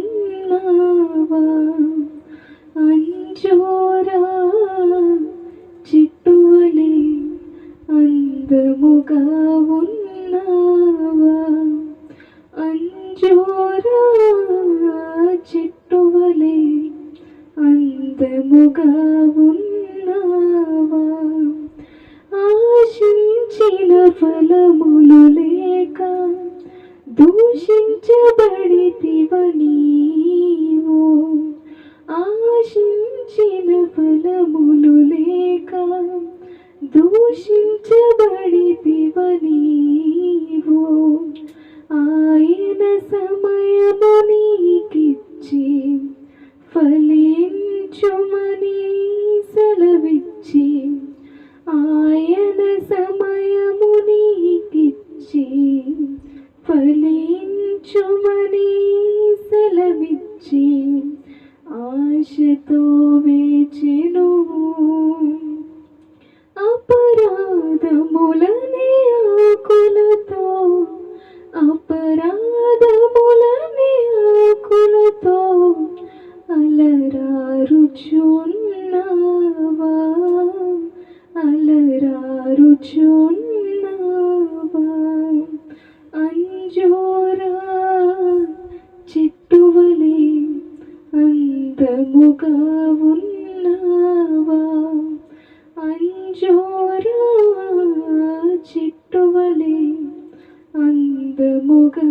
అలరారుచున్నావా అంజోరా చిట్టువలే అందముగా ఉన్నావా అంజోరా చిట్టువలే అందముగా ఉన్నావా ఆశించిన ఫలములు లేక దూషించబడితివ నీవు ఆశించిన ఫలములు లేక దూషించబడితివ నీవు ఆయన సమయము నీకిచ్చి ఫలించుమని సెలవిచ్చి ఆయన సమయము నీకిచ్చి ఫలించుమని సెలవిచ్చి ఆశతో వేచెను అపరాధములనే ఆకులతో అపరాధములనే ఆకులతో అలరారుచున్నావా అలరారుచున్నావా అంజోరా చిట్టువలే అందముగా ఉన్నావా అంజోరా చిట్టువలే అందముగా